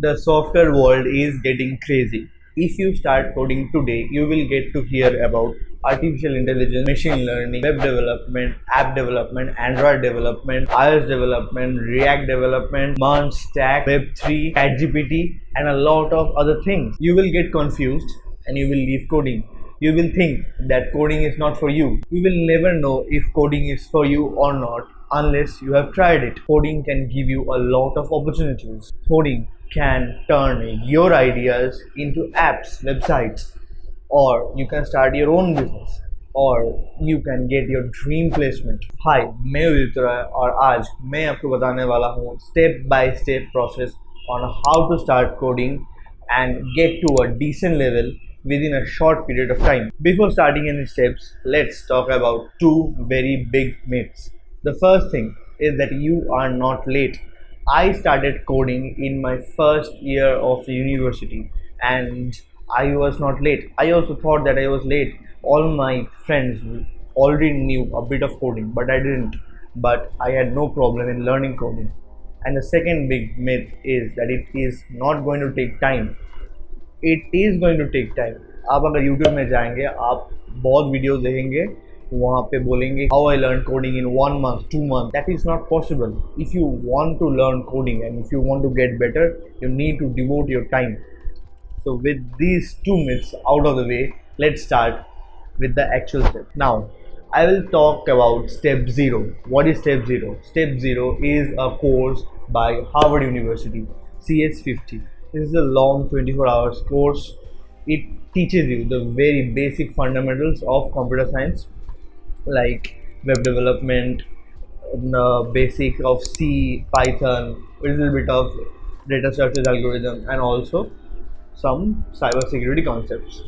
The software world is getting crazy. If you start coding today, you will get to hear about artificial intelligence, machine learning, web development, app development, Android development, iOS development, React development, Merge Stack, Web3, ChatGPT, and a lot of other things. You will get confused and you will leave coding. You will think that coding is not for you. You will never know if coding is for you or not unless you have tried it. Coding can give you a lot of opportunities. Coding can turn your ideas into apps, websites, or you can start your own business, or you can get your dream placement. Hi, मैं उदित रॉय और आज मैं आपको बताने वाला हूँ step by step process on how to start coding and get to a decent level within a short period of time. Before starting any steps, let's talk about two very big myths. The first thing is that you are not late. I started coding in my first year of university and I was not late. I also thought that I was late. All my friends already knew a bit of coding, but I didn't. But I had no problem in learning coding. And the second big myth is that it is not going to take time. It is going to take time. आप अगर YouTube में जाएंगे, आप बहुत videos देखेंगे, वहाँ पे बोलेंगे how I learned coding in 1 month, 2 months. That is not possible. If you want to learn coding and if you want to get better, you need to devote your time. So with these two myths out of the way, let's start with the actual step. Now, I will talk about step 0. What is step 0? Step 0 is a course by Harvard University, CS50. This is a long 24 hours course. It teaches you the very basic fundamentals of computer science, like web development, basics of C, Python, a little bit of data structures algorithm, and also some cybersecurity concepts.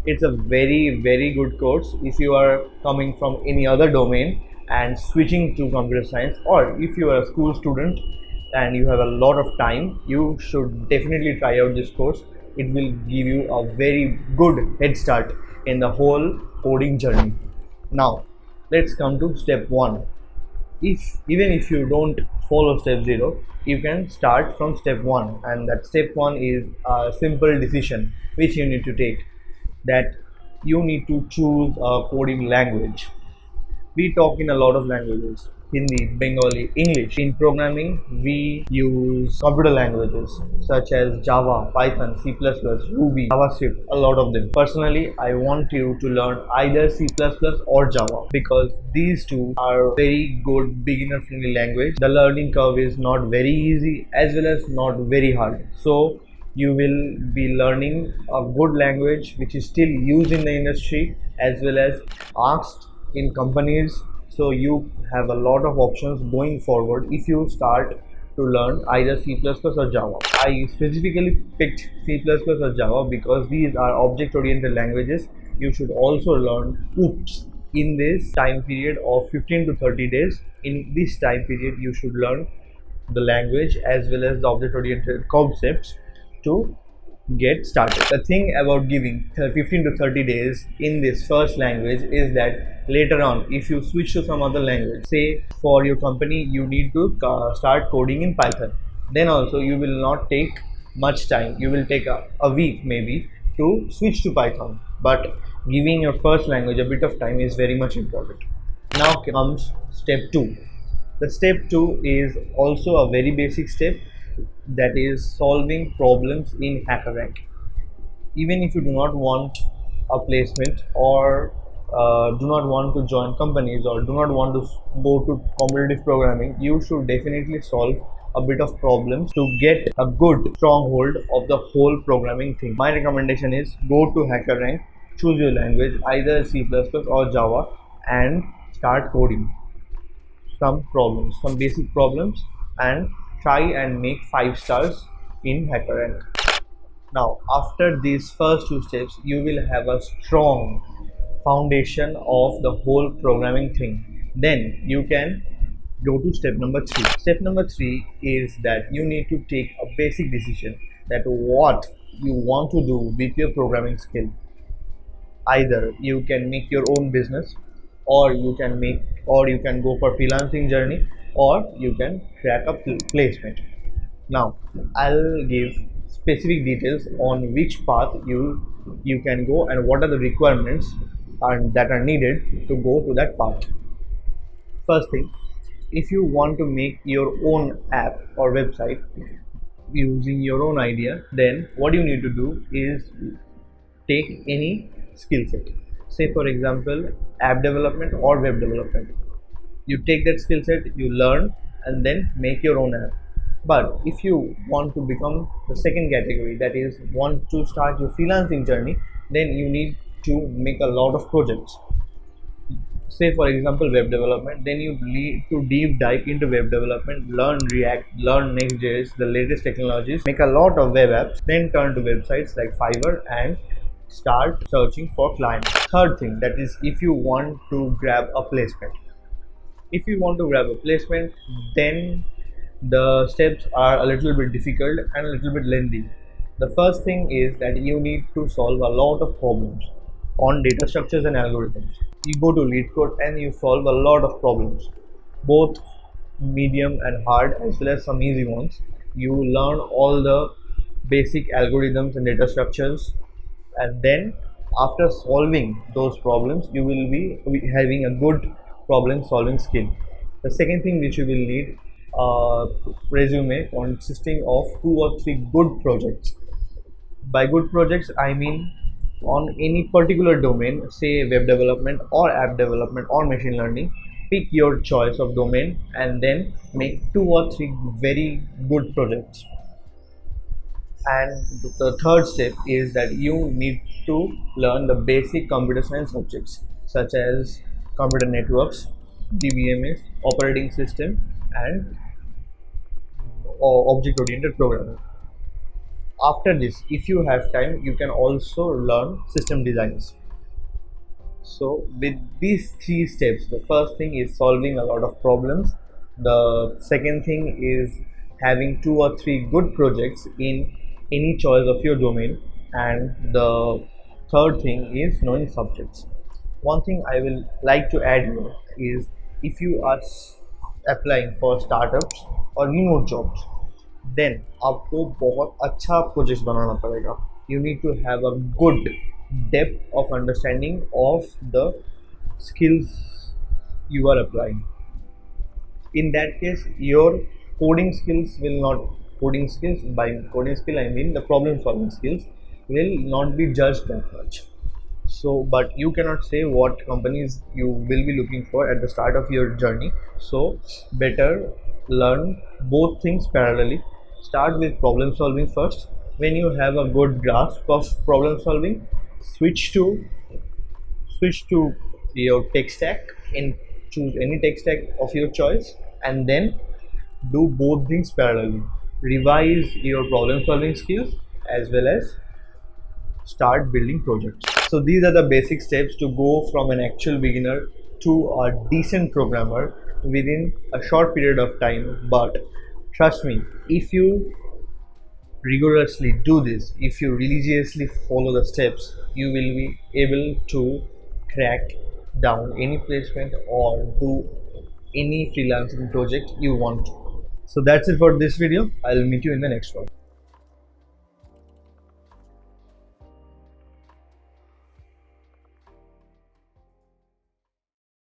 It's a very good course if you are coming from any other domain and switching to computer science, or if you are a school student and you have a lot of time, you should definitely try out this course. It will give you a very good head start in the whole coding journey. Now let's come to step 1. Even if you don't follow step 0, you can start from step 1, and that step 1 is a simple decision which you need to take, that you need to choose a coding language. We talk in a lot of languages: Hindi, Bengali, English. In programming, we use computer languages such as Java, Python, C++, Ruby, JavaScript, a lot of them. Personally, I want you to learn either C++ or Java because these two are very good beginner friendly language. The learning curve is not very easy as well as not very hard. So you will be learning a good language which is still used in the industry as well as asked in companies. So you have a lot of options going forward if you start to learn either C++ or Java. I specifically picked C++ or Java because these are object-oriented languages. You should also learn OOPs in this time period of 15 to 30 days. In this time period, you should learn the language as well as the object-oriented concepts to get started. The thing about giving 15 to 30 days in this first language is that later on, if you switch to some other language, say for your company you need to start coding in Python, then also you will not take much time. You will take a week maybe to switch to Python, but giving your first language a bit of time is very much important. Now comes step 2. The step 2 is also a very basic step, that is solving problems in HackerRank. Even if you do not want a placement or do not want to join companies or do not want to go to competitive programming, you should definitely solve a bit of problems to get a good stronghold of the whole programming thing. My recommendation is go to HackerRank, choose your language, either C++ or Java, and start coding some problems, some basic problems, and try and make 5 stars in HackerRank. Now after these first 2 steps, you will have a strong foundation of the whole programming thing. Then you can go to step number 3. Step number 3 is that you need to take a basic decision that what you want to do with your programming skill. Either you can make your own business, or you can go for freelancing journey, or you can crack a placement. Now I'll give specific details on which path you can go and what are the requirements that are needed to go to that path. First thing, if you want to make your own app or website using your own idea, then what you need to do is take any skill set. Say for example, app development or web development. You take that skill set, you learn, and then make your own app. But if you want to become the second category, that is want to start your freelancing journey, then you need to make a lot of projects. Say for example web development, then you need to deep dive into web development, learn React, learn Next.js, the latest technologies, make a lot of web apps, then turn to websites like Fiverr and start searching for clients. Third thing, that is if you want to grab a placement. If you want to grab a placement, then the steps are a little bit difficult and a little bit lengthy. The first thing is that you need to solve a lot of problems on data structures and algorithms. You go to LeetCode and you solve a lot of problems, both medium and hard as well as some easy ones. You learn all the basic algorithms and data structures, and then after solving those problems you will be having a good problem solving skill. The second thing which you will need a resume consisting of 2 or 3 good projects. By good projects I mean on any particular domain, say web development or app development or machine learning. Pick your choice of domain and then make 2 or 3 very good projects. And the third step is that you need to learn the basic computer science subjects such as computer networks, DBMS, operating system, and object oriented programming. After this, if you have time, you can also learn system designs. So with these 3 steps, the first thing is solving a lot of problems, the second thing is having 2 or 3 good projects in any choice of your domain, and the third thing is knowing subjects. One thing I will like to add here is if you are applying for startups or remote jobs, then आपको बहुत अच्छा project बनाना पड़ेगा. You need to have a good depth of understanding of the skills you are applying. In that case, your coding skills will not coding skills by coding skill I mean the problem solving skills will not be judged that much. So but you cannot say what companies you will be looking for at the start of your journey, so better learn both things parallelly. Start with problem solving first. When you have a good grasp of problem solving, switch to your tech stack and choose any tech stack of your choice, and then do both things parallelly. Revise your problem solving skills as well as start building projects. So these are the basic steps to go from an actual beginner to a decent programmer within a short period of time. But trust me, if you rigorously do this, if you religiously follow the steps, you will be able to crack down any placement or do any freelancing project you want to. So that's it for this video. I'll meet you in the next one.